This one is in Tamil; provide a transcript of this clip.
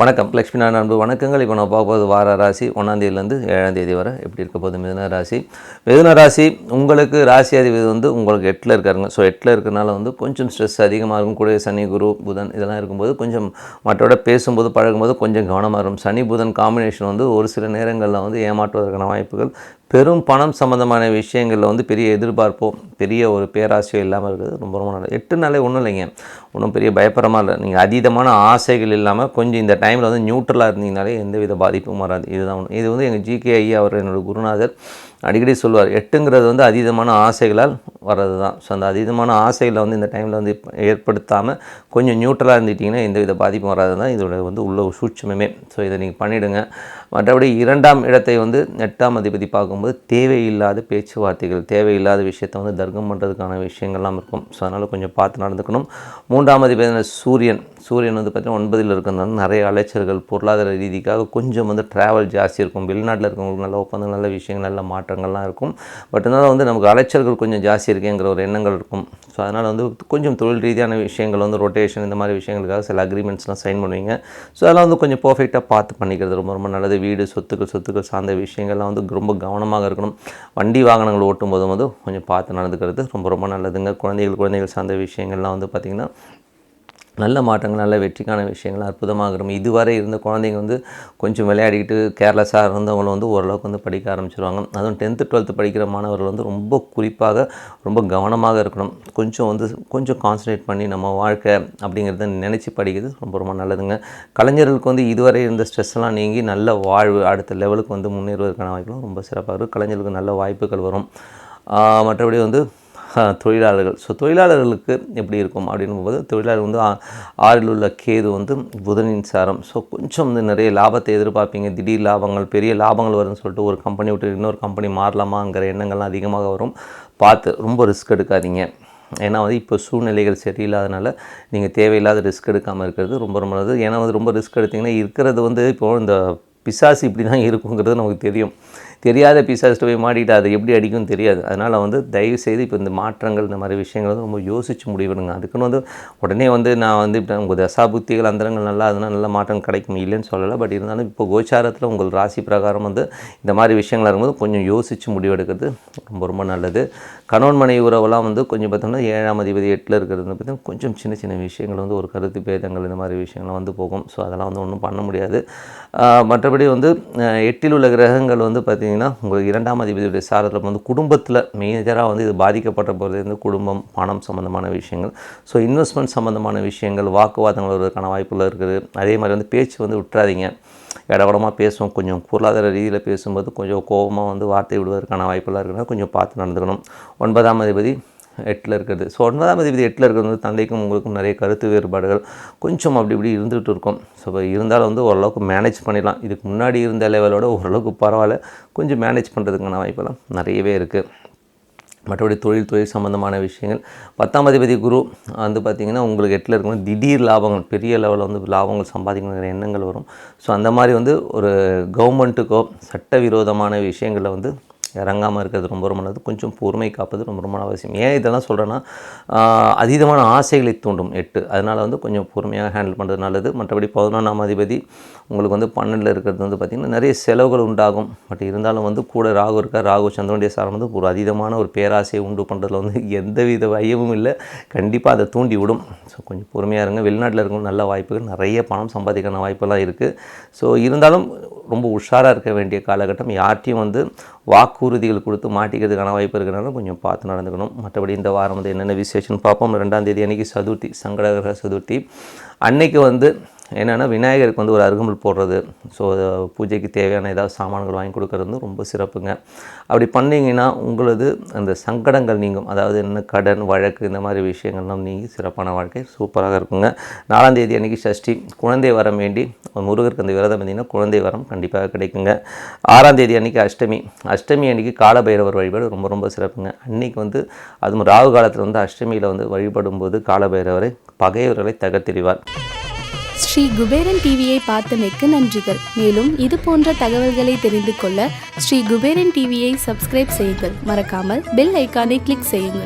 வணக்கம் லக்ஷ்மி நாராயண அன்பு வணக்கங்கள். இப்போ நான் பார்ப்பது வார ராசி 1ஆம் தேதியிலேருந்து 7ஆம் தேதி வரை எப்படி இருக்க போகுது. மிதுன ராசி உங்களுக்கு ராசி அதிபதி வந்து உங்களுக்கு 8ல் இருக்காருங்க. ஸோ 8ல் இருக்கிறனால வந்து கொஞ்சம் ஸ்ட்ரெஸ் அதிகமாக இருக்கும். கூட சனி குரு புதன் இதெல்லாம் இருக்கும்போது கொஞ்சம் மற்றோட பேசும்போது பழகும்போது கொஞ்சம் கவனமாக இருக்கும். சனி புதன் காம்பினேஷன் வந்து ஒரு சில நேரங்களில் வந்து ஏமாற்றுவதற்கான வாய்ப்புகள், பெரும் பணம் சம்மந்தமான விஷயங்களில் வந்து பெரிய எதிர்பார்ப்போ பெரிய ஒரு பேராசையோ இல்லாமல் இருக்கிறது ரொம்ப ரொம்ப நல்லது. 8 நாளே ஒன்றும் இல்லைங்க, ஒன்றும் பெரிய பயப்படமாக இல்லை. நீங்கள் அதீதமான ஆசைகள் இல்லாமல் கொஞ்சம் இந்த டைமில் வந்து நியூட்ரலாக இருந்தீங்கனாலே எந்தவித பாதிப்பும் வராது. இதுதான் ஒன்று. இது வந்து எங்கள் ஜிகே ஐயா அவர் என்னோடய குருநாதர் அடிக்கடி சொல்லுவார். 8ங்கிறது வந்து அதீதமான ஆசைகளால் வர்றது தான். ஸோ அந்த அதீதமான ஆசைகளை வந்து இந்த டைமில் வந்து ஏற்படுத்தாமல் கொஞ்சம் நியூட்ரலாக இருந்துட்டிங்கன்னா எந்தவித பாதிப்பும் வராது தான் இதோட வந்து உள்ள சூட்சமே. ஸோ இதை நீங்கள் பண்ணிவிடுங்க. மற்றபடி 2ஆம் இடத்தை வந்து 8ஆம் அதிபதி பார்க்கும்போது தேவையில்லாத பேச்சுவார்த்தைகள், தேவையில்லாத விஷயத்தை வந்து தர்க்கம் பண்ணுறதுக்கான விஷயங்கள்லாம் இருக்கும். ஸோ அதனால் கொஞ்சம் பார்த்து நடந்துக்கணும். 3ஆம் அதிபதி சூரியன் வந்து பார்த்திங்கன்னா 9ல் இருக்கிறதுனால நிறைய அலைச்சல்கள், பொருளாதார ரீதிக்காக கொஞ்சம் வந்து ட்ராவல் ஜாஸ்தி இருக்கும். வெளிநாட்டில் இருக்கவங்களுக்கு நல்ல ஒப்பந்தம், நல்ல விஷயங்கள், நல்ல மாற்றங்கள்லாம் இருக்கும். பட் அதனால் வந்து நமக்கு அலைச்சல்கள் கொஞ்சம் ஜாஸ்தி இருக்குங்கிற ஒரு எண்ணங்கள் இருக்கும். ஸோ அதனால் வந்து கொஞ்சம் தொழில் ரீதியான விஷயங்கள் வந்து ரொட்டேஷன் இந்த மாதிரி விஷயங்களுக்காக சில அக்ரிமெண்ட்ஸ்லாம் சைன் பண்ணுவீங்க. ஸோ அதெல்லாம் வந்து கொஞ்சம் பர்ஃபெக்டாக பார்த்து பண்ணிக்கிறது ரொம்ப ரொம்ப நல்லது. வீடு சொத்துக்கள் சார்ந்த விஷயங்கள்லாம் வந்து ரொம்ப கவனமாக இருக்கணும். வண்டி வாகனங்கள் ஓட்டும் போதும் வந்து கொஞ்சம் பார்த்து நடந்துக்கிறது ரொம்ப ரொம்ப நல்லதுங்க. குழந்தைகள் சார்ந்த விஷயங்கள்லாம் வந்து பார்த்திங்கன்னா நல்ல மாற்றங்கள், நல்ல வெற்றிக்கான விஷயங்கள் அற்புதமாக இருக்கும். இதுவரை இருந்த குழந்தைங்க வந்து கொஞ்சம் விளையாடிக்கிட்டு கேர்லெஸ்ஸாக இருந்தவங்க வந்து ஓரளவுக்கு வந்து படிக்க ஆரம்பிச்சிருவாங்க. அதுவும் 10th 12th படிக்கிற மாணவர்கள் வந்து ரொம்ப குறிப்பாக ரொம்ப கவனமாக இருக்கணும். கொஞ்சம் கான்சன்ட்ரேட் பண்ணி நம்ம வாழ்க்கை அப்படிங்கிறத நினச்சி படிக்கிறது ரொம்ப ரொம்ப நல்லதுங்க. கலைஞர்களுக்கு வந்து இதுவரை இருந்த ஸ்ட்ரெஸ்லாம் நீங்கி நல்ல வாழ்வு அடுத்த லெவலுக்கு வந்து முன்னேறுவதற்கான வாய்ப்புகளும் ரொம்ப சிறப்பாக இருக்கும். கலைஞர்களுக்கு நல்ல வாய்ப்புகள் வரும். மற்றபடி வந்து தொழிலாளர்களுக்கு எப்படி இருக்கும் அப்படின்போது, தொழிலாளர் வந்து 6ல் உள்ள கேது வந்து புதனின் சாரம். ஸோ கொஞ்சம் வந்து நிறைய லாபத்தை எதிர்பார்ப்பீங்க. திடீர் லாபங்கள், பெரிய லாபங்கள் வரும்னு சொல்லிட்டு ஒரு கம்பெனி விட்டு இன்னொரு கம்பெனி மாறலாமாங்கிற எண்ணங்கள்லாம் அதிகமாக வரும். பார்த்து ரொம்ப ரிஸ்க் எடுக்காதீங்க. ஏன்னா வந்து இப்போ சூழ்நிலைகள் சரியில்லாதனால நீங்கள் தேவையில்லாத ரிஸ்க் எடுக்காமல் இருக்கிறது ரொம்ப ரொம்ப நல்லது. ஏன்னா வந்து ரொம்ப ரிஸ்க் எடுத்திங்கன்னா இருக்கிறது வந்து இப்போது இந்த பிசாசு இப்படி தான் இருக்குங்கிறது நமக்கு தெரியும். தெரியாத பிசாசிட்டு போய் மாட்டிக்கிட்டு அது எப்படி அடிக்கும்னு தெரியாது. அதனால் வந்து தயவுசெய்து இப்போ இந்த மாற்றங்கள் இந்த மாதிரி விஷயங்கள் வந்து ரொம்ப யோசித்து முடிவெடுங்க. அதுக்குன்னு வந்து உடனே வந்து நான் வந்து இப்போ உங்கள் தசாபுக்திகள் அந்தரங்கள் நல்லா அதனால் நல்ல மாற்றம் கிடைக்கும் இல்லைன்னு சொல்லலை. பட் இருந்தாலும் இப்போ கோச்சாரத்தில் உங்கள் ராசி பிரகாரம் வந்து இந்த மாதிரி விஷயங்கள் இருக்கும்போது கொஞ்சம் யோசித்து முடிவெடுக்கிறது ரொம்ப ரொம்ப நல்லது. கணவன் மனைவி உறவெல்லாம் வந்து கொஞ்சம் பார்த்தோம்னா 7ஆம் அதிபதி 8ல் இருக்கிறது பார்த்தீங்கன்னா கொஞ்சம் சின்ன சின்ன விஷயங்கள் வந்து ஒரு கருத்து பேதங்கள் இந்த மாதிரி விஷயங்கள்லாம் வந்து போகும். ஸோ அதெல்லாம் வந்து ஒன்றும் பண்ண முடியாது. மற்றபடி வந்து 8ல் உள்ள கிரகங்கள் வந்து பார்த்திங்கன்னா உங்களுக்கு 2ஆம் அதிபதியுடைய சாரத்தில் வந்து குடும்பத்தில் மேஜராக வந்து இது பாதிக்கப்பட்ட போகிறது வந்து குடும்பம், பணம் சம்மந்தமான விஷயங்கள். ஸோ இன்வெஸ்ட்மெண்ட் சம்மந்தமான விஷயங்கள், வாக்குவாதங்கள் வருவதற்கான வாய்ப்புகள் இருக்குது. அதே மாதிரி வந்து பேச்சு வந்து விட்டுறாதீங்க. இடவடமாக பேசுவோம். கொஞ்சம் பொருளாதார ரீதியில் பேசும்போது கொஞ்சம் கோபமாக வந்து வார்த்தை விடுவதற்கான வாய்ப்புலாம் இருக்குன்னா கொஞ்சம் பார்த்து நடந்துக்கணும். 9ஆம் அதிபதி 8ல் இருக்கிறது. ஸோ 9ஆம் அதிபதி 8ல் இருக்கிறது வந்து தந்தைக்கும் உங்களுக்கும் நிறைய கருத்து வேறுபாடுகள் கொஞ்சம் அப்படி இப்படி இருந்துகிட்டு இருக்கும். ஸோ இருந்தாலும் வந்து ஓரளவுக்கு மேனேஜ் பண்ணிடலாம். இதுக்கு முன்னாடி இருந்த லெவலோட ஓரளவுக்கு பரவாயில்ல. கொஞ்சம் மேனேஜ் பண்ணுறதுக்கான வாய்ப்பெல்லாம் நிறையவே இருக்குது. மற்றபடி தொழில் சம்மந்தமான விஷயங்கள் 10ஆம் அதிபதி குரு வந்து பார்த்திங்கன்னா உங்களுக்கு 8ல் இருக்கணும். திடீர் லாபங்கள், பெரிய லெவலில் வந்து லாபங்கள் சம்பாதிக்கணுங்கிற எண்ணங்கள் வரும். ஸோ அந்த மாதிரி வந்து ஒரு கவர்மெண்ட்டுக்கோ சட்டவிரோதமான விஷயங்களில் வந்து இறங்காமல் இருக்கிறது ரொம்ப ரொம்ப நல்லது. கொஞ்சம் பொறுமை காப்பது ரொம்ப ரொம்ப அவசியம். ஏன் இதெல்லாம் சொல்கிறேன்னா அதீதமான ஆசைகளை தூண்டும் 8. அதனால் வந்து கொஞ்சம் பொறுமையாக ஹேண்டில் பண்ணுறது நல்லது. மற்றபடி 11ஆம் அதிபதி உங்களுக்கு வந்து 12ல் இருக்கிறது வந்து பார்த்திங்கன்னா நிறைய செலவுகள் உண்டாகும். பட் இருந்தாலும் வந்து கூட ராகு இருக்கார். ராகு சந்திரனுடைய சாரம் வந்து ஒரு அதீதமான ஒரு பேராசையை உண்டு பண்ணுறதுல வந்து எந்தவித ஐயமும் இல்லை. கண்டிப்பாக அதை தூண்டி விடும். ஸோ கொஞ்சம் பொறுமையாக இருங்க. வெளிநாட்டில் இருக்கவங்க நல்ல வாய்ப்புகள், நிறைய பணம் சம்பாதிக்கான வாய்ப்பெல்லாம் இருக்குது. ஸோ இருந்தாலும் ரொம்ப உஷாராக இருக்க வேண்டிய காலகட்டம். யார்ட்டையும் வந்து வாக்குறுதிகள் கொடுத்து மாட்டிக்கிறதுக்கான வாய்ப்பு இருக்கிறனால கொஞ்சம் பார்த்து நடந்துக்கணும். மற்றபடி இந்த வாரம் வந்து என்னென்ன விசேஷம் பார்ப்போம். 2ஆம் தேதி அன்றைக்கி சதுர்த்தி, சங்கடகர சதுர்த்தி. அன்னைக்கு வந்து என்னென்னா விநாயகருக்கு வந்து ஒரு அருகம்புல் போடுறது, ஸோ பூஜைக்கு தேவையான ஏதாவது சாமான்கள் வாங்கி கொடுக்கறது வந்து ரொம்ப சிறப்புங்க. அப்படி பண்ணிங்கன்னா உங்களது அந்த சங்கடங்கள் நீங்கும். அதாவது என்ன கடன் வழக்கு இந்த மாதிரி விஷயங்கள்லாம் நீங்கி சிறப்பான வாழ்க்கை சூப்பராக இருக்குங்க. 4ஆம் தேதி அன்றைக்கி சஷ்டி, குழந்தை வரம் வேண்டி முருகருக்கு அந்த விரதம் இருந்தீங்கன்னா குழந்தை வரம் கண்டிப்பாக கிடைக்குங்க. 6ஆம் தேதி அன்றைக்கி அஷ்டமி அன்றைக்கி காலபைரவர் வழிபாடு ரொம்ப ரொம்ப சிறப்புங்க. அன்றைக்கி வந்து அதுவும் ராகு காலத்தில் வந்து அஷ்டமியில் வந்து வழிபடும்போது காலபைரவரை பகைவர்களை தகர்த்தெறிவார். ஸ்ரீ குபேரன் டிவியை பார்த்தமைக்கு நன்றிகள். மேலும் இது போன்ற தகவல்களை தெரிந்து கொள்ள ஸ்ரீ குபேரன் டிவியை சப்ஸ்கிரைப் செய்யுங்கள். மறக்காமல் பெல் ஐக்கானை கிளிக் செய்யுங்கள்.